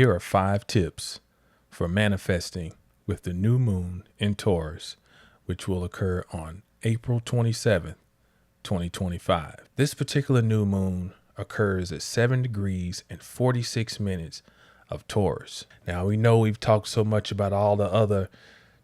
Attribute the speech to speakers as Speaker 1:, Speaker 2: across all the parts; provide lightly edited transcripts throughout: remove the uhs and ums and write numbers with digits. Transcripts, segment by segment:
Speaker 1: Here are 5 tips for manifesting with the new moon in Taurus, which will occur on April 27th, 2025. This particular new moon occurs at 7 degrees and 46 minutes of Taurus. Now, we know we've talked so much about all the other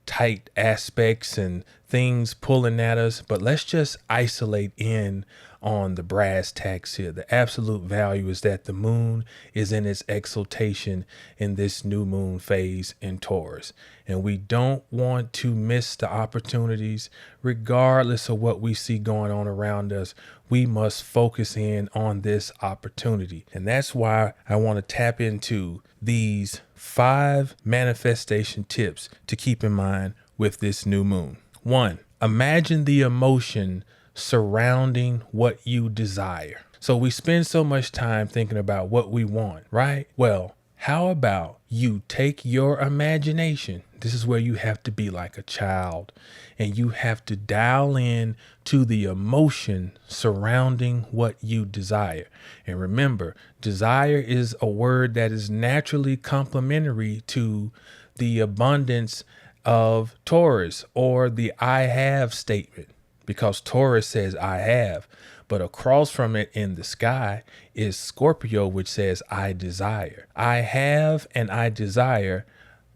Speaker 1: tight aspects and things pulling at us, but let's just isolate in on the brass tacks here. The absolute value is that the moon is in its exaltation in this new moon phase in Taurus, and we don't want to miss the opportunities regardless of what we see going on around us. We must focus in on this opportunity, and that's why I want to tap into these 5 manifestation tips to keep in mind with this new moon. 1, imagine the emotion surrounding what you desire. So we spend so much time thinking about what we want, right? Well, how about you take your imagination? This is where you have to be like a child, and you have to dial in to the emotion surrounding what you desire. And remember, desire is a word that is naturally complementary to the abundance of Taurus, or the I have statement, because Taurus says I have, but across from it in the sky is Scorpio, which says I desire. I have and I desire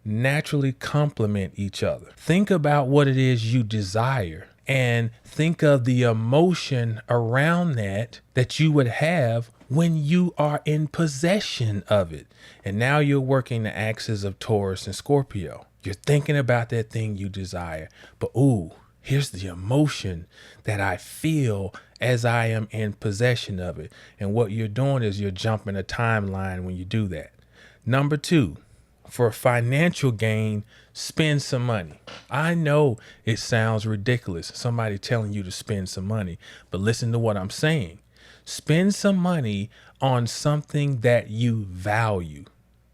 Speaker 1: naturally complement each other. Think about what it is you desire and think of the emotion around that you would have when you are in possession of it. And now you're working the axis of Taurus and Scorpio. You're thinking about that thing you desire, but here's the emotion that I feel as I am in possession of it. And what you're doing is you're jumping a timeline when you do that. Number 2, for financial gain, spend some money. I know it sounds ridiculous, somebody telling you to spend some money, but listen to what I'm saying. Spend some money on something that you value.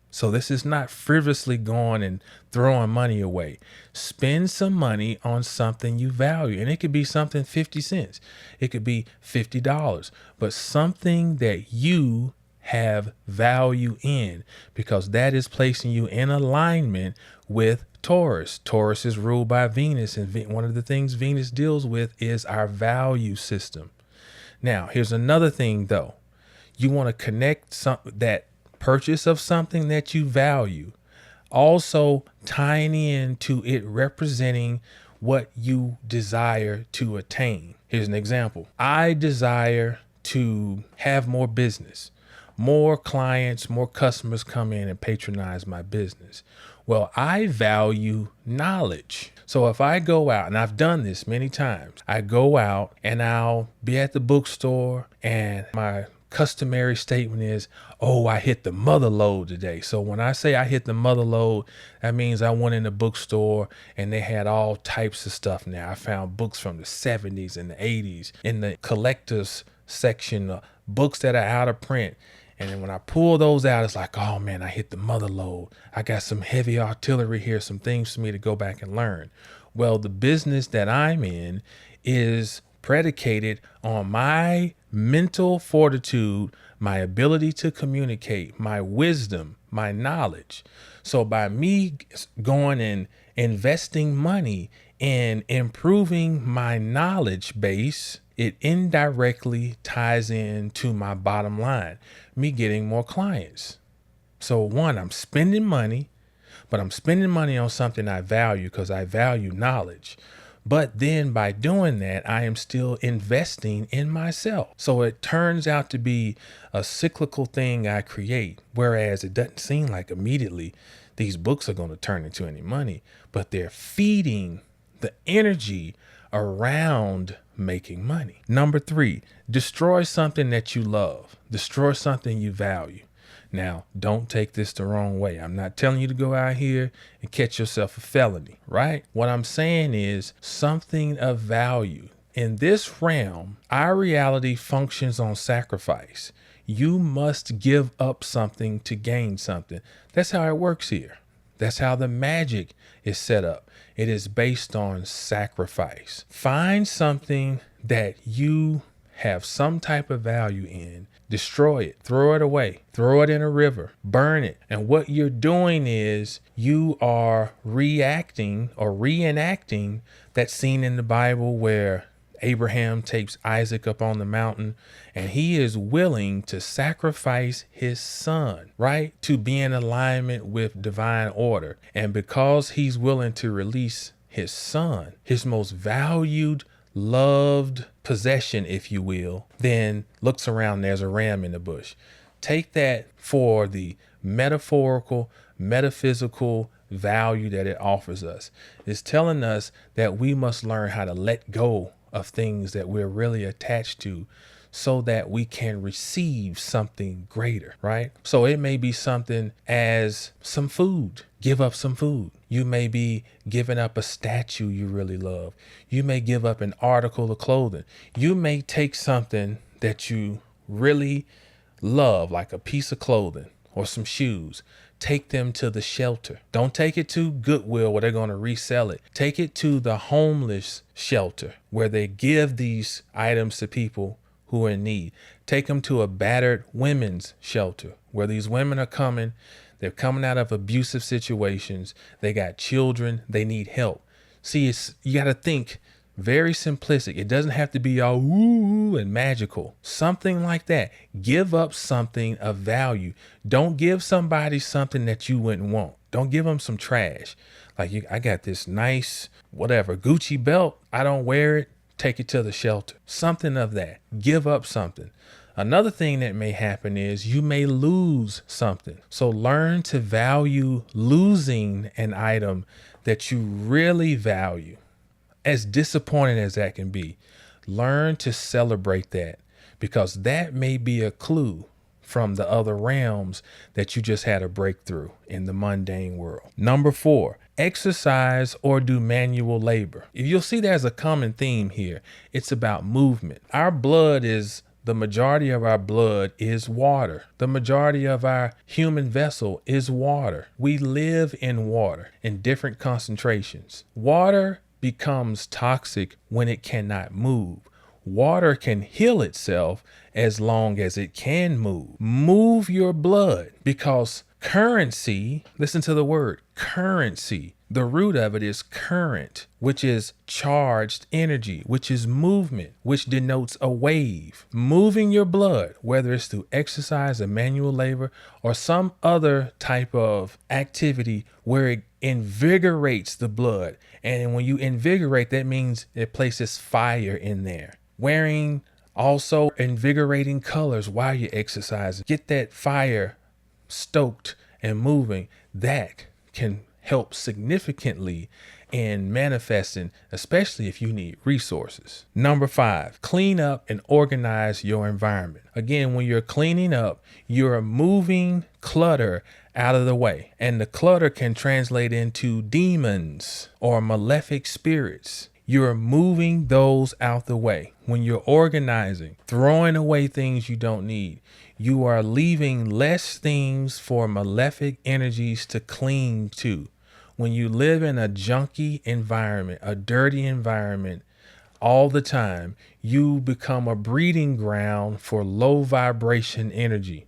Speaker 1: So this is not frivolously going and throwing money away. Spend some money on something you value. And it could be something 50 cents. It could be $50, but something that you have value in, because that is placing you in alignment with Taurus. Taurus is ruled by Venus, and one of the things Venus deals with is our value system. Now, here's another thing though. You want to connect that purchase of something that you value, also tying in to it representing what you desire to attain. Here's an example. I desire to have more business, more clients, more customers come in and patronize my business. Well, I value knowledge. So if I go out, and I've done this many times, I go out and I'll be at the bookstore and my customary statement is, I hit the Motherload today. So when I say I hit the Motherload, that means I went in the bookstore and they had all types of stuff now. I found books from the 70s and the 80s in the collectors section, books that are out of print. And then when I pull those out, it's like, oh man, I hit the Motherload. I got some heavy artillery here, some things for me to go back and learn. Well, the business that I'm in is predicated on my mental fortitude, my ability to communicate, my wisdom, my knowledge. So by me going and investing money in improving my knowledge base, it indirectly ties in to my bottom line, me getting more clients. So 1, I'm spending money, but I'm spending money on something I value because I value knowledge. But then by doing that, I am still investing in myself. So it turns out to be a cyclical thing I create, whereas it doesn't seem like immediately these books are going to turn into any money, but they're feeding the energy around making money. Number 3, destroy something that you love. Destroy something you value. Now, don't take this the wrong way. I'm not telling you to go out here and catch yourself a felony, right? What I'm saying is something of value. In this realm, our reality functions on sacrifice. You must give up something to gain something. That's how it works here. That's how the magic is set up. It is based on sacrifice. Find something that you have some type of value in destroy it, throw it away, throw it in a river, burn it. And what you're doing is you are reacting or reenacting that scene in the Bible where Abraham takes Isaac up on the mountain and he is willing to sacrifice his son, right? To be in alignment with divine order. And because he's willing to release his son, his most valued, loved possession, if you will, then looks around, there's a ram in the bush. Take that for the metaphorical, metaphysical value that it offers us. It's telling us that we must learn how to let go of things that we're really attached to so that we can receive something greater, right? So it may be something as some food. Give up some food. You may be giving up a statue you really love. You may give up an article of clothing. You may take something that you really love, like a piece of clothing or some shoes. Take them to the shelter. Don't take it to Goodwill where they're going to resell it. Take it to the homeless shelter where they give these items to people who are in need. Take them to a battered women's shelter where these women are coming. They're coming out of abusive situations. They got children. They need help. See, you got to think very simplistic. It doesn't have to be all woo and magical. Something like that. Give up something of value. Don't give somebody something that you wouldn't want. Don't give them some trash. Like, I got this nice, whatever, Gucci belt. I don't wear it. Take it to the shelter. Something of that. Give up something. Another thing that may happen is you may lose something. So learn to value losing an item that you really value. As disappointing as that can be, learn to celebrate that, because that may be a clue from the other realms that you just had a breakthrough in the mundane world. Number 4, exercise or do manual labor. If you'll see, there's a common theme here. It's about movement. The majority of our blood is water. The majority of our human vessel is water. We live in water in different concentrations. Water becomes toxic when it cannot move. Water can heal itself as long as it can move. Move your blood, because currency, listen to the word currency. The root of it is current, which is charged energy, which is movement, which denotes a wave. Moving your blood, whether it's through exercise or manual labor or some other type of activity where it invigorates the blood. And when you invigorate, that means it places fire in there. Wearing also invigorating colors while you're exercising. Get that fire stoked and moving. That can help significantly in manifesting, especially if you need resources. Number 5, clean up and organize your environment. Again, when you're cleaning up, you're moving clutter out of the way, and the clutter can translate into demons or malefic spirits. You're moving those out the way. When you're organizing, throwing away things you don't need, you are leaving less things for malefic energies to cling to. When you live in a junky environment, a dirty environment all the time, you become a breeding ground for low vibration energy.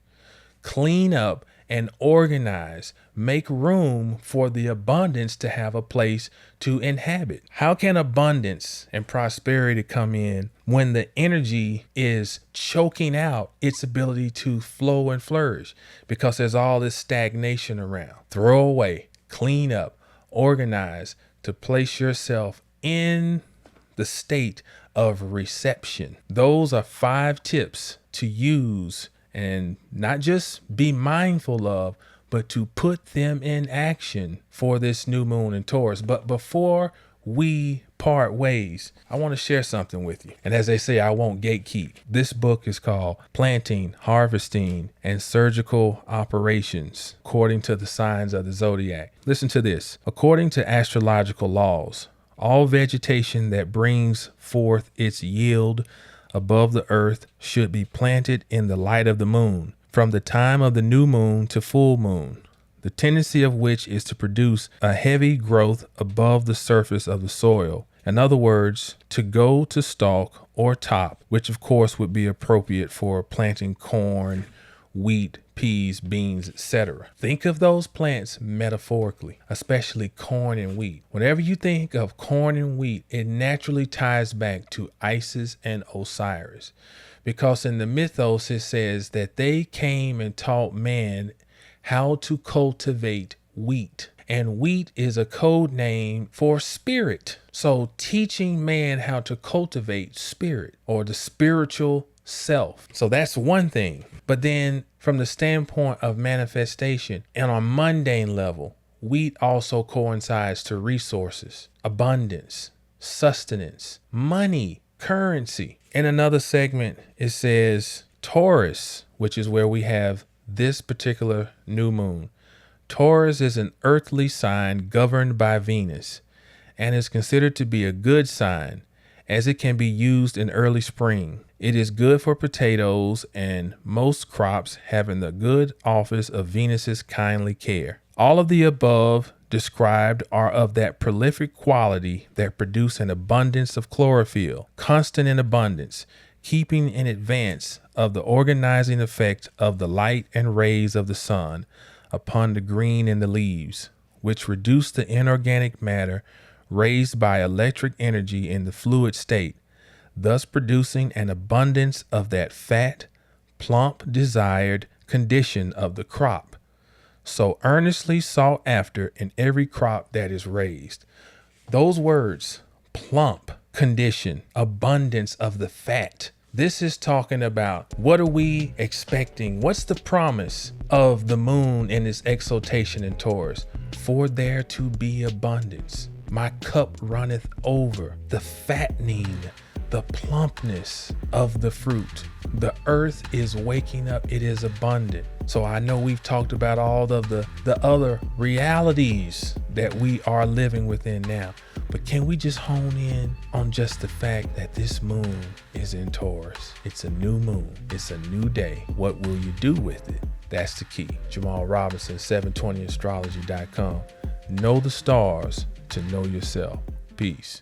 Speaker 1: Clean up and organize. Make room for the abundance to have a place to inhabit. How can abundance and prosperity come in when the energy is choking out its ability to flow and flourish? Because there's all this stagnation around. Throw away, clean up, organize to place yourself in the state of reception. Those are 5 tips to use and not just be mindful of, but to put them in action for this new moon in Taurus. But before we part ways, I want to share something with you. And as they say, I won't gatekeep. This book is called Planting, Harvesting, and Surgical Operations According to the Signs of the Zodiac. Listen to this. According to astrological laws, all vegetation that brings forth its yield above the earth should be planted in the light of the moon, from the time of the new moon to full moon, the tendency of which is to produce a heavy growth above the surface of the soil In other words, to go to stalk or top, which of course would be appropriate for planting corn, wheat, peas, beans, etc. Think of those plants metaphorically, especially corn and wheat. Whenever you think of corn and wheat, it naturally ties back to Isis and Osiris, because in the mythos it says that they came and taught man how to cultivate wheat. And wheat is a code name for spirit. So teaching man how to cultivate spirit, or the spiritual self. So that's one thing. But then from the standpoint of manifestation and on a mundane level, wheat also coincides to resources, abundance, sustenance, money, currency. In another segment, it says Taurus, which is where we have this particular new moon. Taurus is an earthly sign governed by Venus and is considered to be a good sign, as it can be used in early spring. It is good for potatoes and most crops, having the good office of Venus's kindly care. All of the above described are of that prolific quality that produce an abundance of chlorophyll, constant in abundance, keeping in advance of the organizing effect of the light and rays of the sun upon the green in the leaves, which reduce the inorganic matter raised by electric energy in the fluid state, thus producing an abundance of that fat, plump, desired condition of the crop, so earnestly sought after in every crop that is raised. Those words, plump condition, abundance of the fat. This is talking about, what are we expecting? What's the promise of the moon in its exaltation in Taurus? For there to be abundance. My cup runneth over. The fattening, the plumpness of the fruit. The earth is waking up. It is abundant. So I know we've talked about all of the other realities that we are living within now. But can we just hone in on just the fact that this moon is in Taurus? It's a new moon. It's a new day. What will you do with it? That's the key. Jamal Robinson, 720astrology.com. Know the stars to know yourself. Peace.